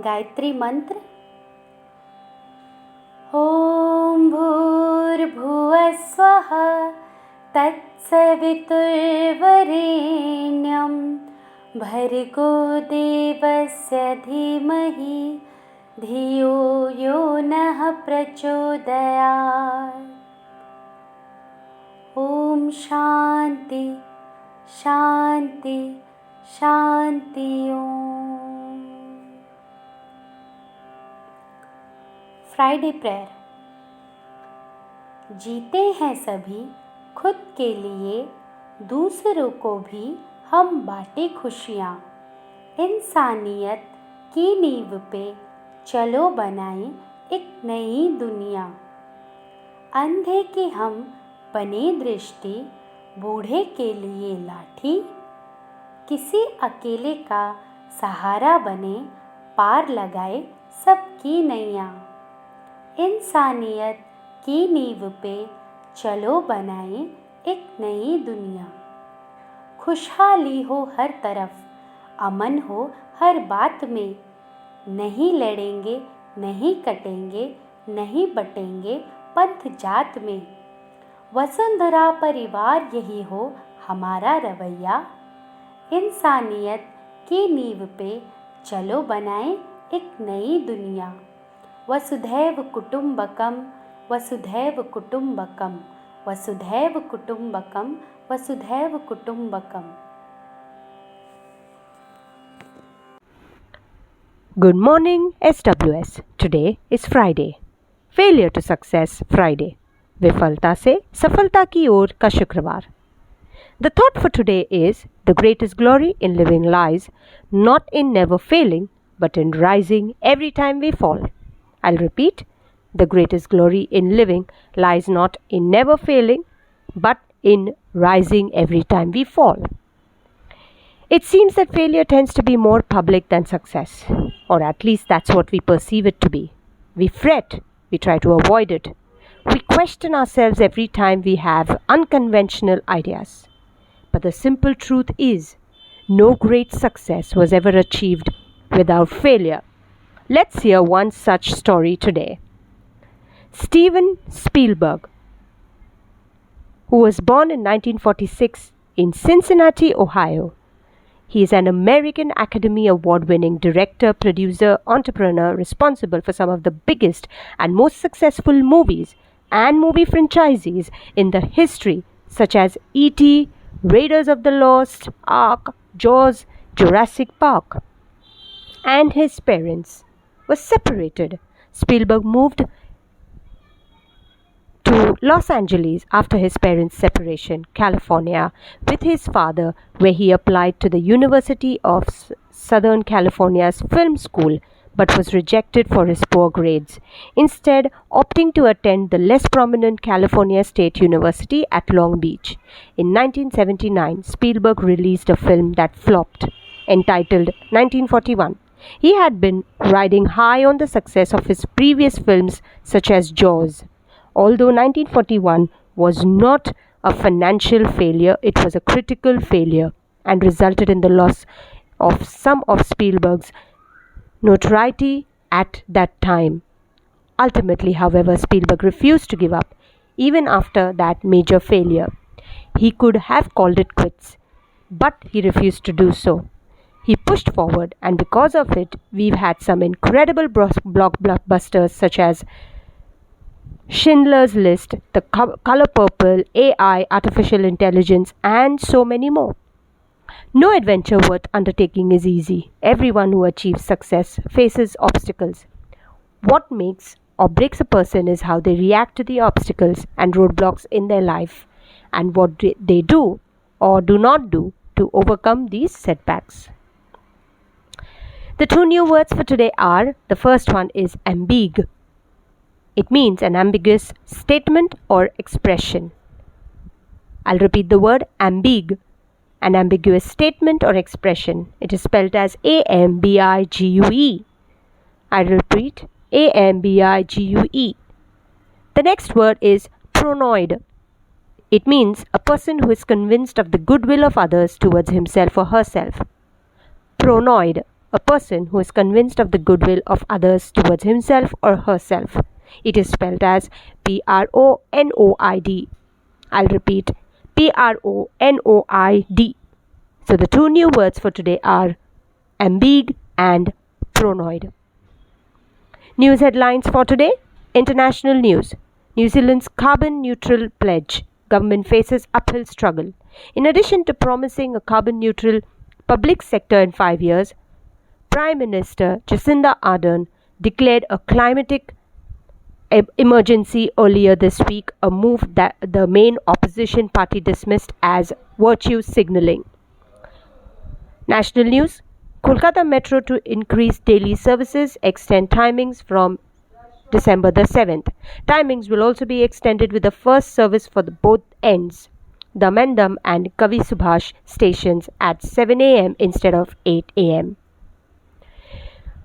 गायत्री मंत्र। ॐ भूर्भुवः स्वः तत्सवितुर्वरेण्यं भर्गो देवस्य धीमहि धियो यो नः प्रचोदयात्। ॐ शान्ति शान्ति शान्ति। ओम। Friday prayer. जीते हैं सभी खुद के लिए, दूसरों को भी हम बांटे खुशियाँ। इंसानियत की नींव पे चलो बनाएं एक नई दुनिया। अंधे की हम बने दृष्टि, बूढ़े के लिए लाठी। किसी अकेले का सहारा बने, पार लगाए सबकी नैया। इंसानियत की नींव पे चलो बनाएं एक नई दुनिया। खुशहाली हो हर तरफ, अमन हो हर बात में। नहीं लड़ेंगे, नहीं कटेंगे, नहीं बटेंगे पंथ जात में। वसुंधरा परिवार यही हो हमारा रवैया। इंसानियत की नींव पे चलो बनाएं एक नई दुनिया। वसुधैव कुटुंबकम वसुधैव कुटुंबकम वसुधैव कुटुंबकम वसुधैव कुटुंबकम। Good morning, SWS. Today is Friday. Failure to Success Friday. विफलता से सफलता की ओर का शुक्रवार. The thought for today is the greatest glory in living lies not in never failing but in rising every time we fall. I'll repeat. The greatest glory in living lies not in never failing but in rising every time we fall. It seems that failure tends to be more public than success, or at least that's what we perceive it to be. We fret, we try to avoid it. We question ourselves every time we have unconventional ideas. But the simple truth is, no great success was ever achieved without failure. Let's hear one such story today. Steven Spielberg, who was born in 1946 in Cincinnati, Ohio. He is an American Academy Award-winning director, producer, entrepreneur responsible for some of the biggest and most successful movies and movie franchises in the history, such as E.T., Raiders of the Lost Ark, Jaws, Jurassic Park. And his parents were separated. Spielberg moved to Los Angeles after his parents' separation, California, with his father, where he applied to the University of Southern California's film school but was rejected for his poor grades, instead opting to attend the less prominent California State University at Long Beach. In 1979, Spielberg released a film that flopped, entitled 1941. He had been riding high on the success of his previous films such as Jaws. Although 1941 was not a financial failure, it was a critical failure and resulted in the loss of some of Spielberg's notoriety at that time. Ultimately, however, Spielberg refused to give up, even after that major failure. He could have called it quits, but he refused to do so. He pushed forward, and because of it, we've had some incredible blockbusters such as Schindler's List, The Color Purple, AI, Artificial Intelligence, and so many more. No adventure worth undertaking is easy. Everyone who achieves success faces obstacles. What makes or breaks a person is how they react to the obstacles and roadblocks in their life, and what they do or do not do to overcome these setbacks. The two new words for today are, the first one is ambig. It means an ambiguous statement or expression. I'll repeat the word ambig. An ambiguous statement or expression. It is spelled as A-M-B-I-G-U-E. I'll repeat, A-M-B-I-G-U-E. The next word is pronoid. It means a person who is convinced of the goodwill of others towards himself or herself. Pronoid, a person who is convinced of the goodwill of others towards himself or herself. It is spelled as Pronoid. I'll repeat, Pronoid. So the two new words for today are ambig and pronoid. News headlines for today. International news. New Zealand's carbon neutral pledge. Government faces uphill struggle. In addition to promising a carbon neutral public sector in 5 years, Prime Minister Jacinda Ardern declared a climatic emergency earlier this week, a move that the main opposition party dismissed as virtue signalling. National news. Kolkata Metro to increase daily services, extend timings from December the 7th. Timings will also be extended with the first service for both ends, Damandam and Kavi Subhash stations at 7 a.m. instead of 8 a.m.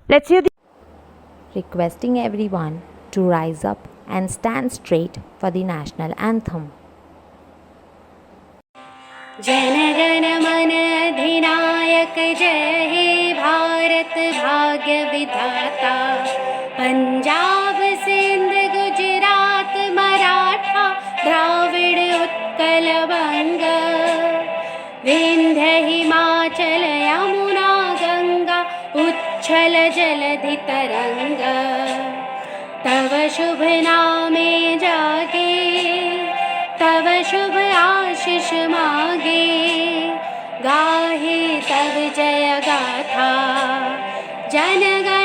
Let's hear the requesting everyone to rise up and stand straight for the national anthem. जनगण मन अधिनायक जय हे भारत भाग्य विधाता पंजाब सिंध गुजरात मराठा द्राविड़ उत्कल बंग विंध्य हिमाचल यमुना गंगा उच्छल जलधि तरंग तव शुभ नामे जागे तव शुभ आशीष मागे गाहे तव जय गाथा जनगण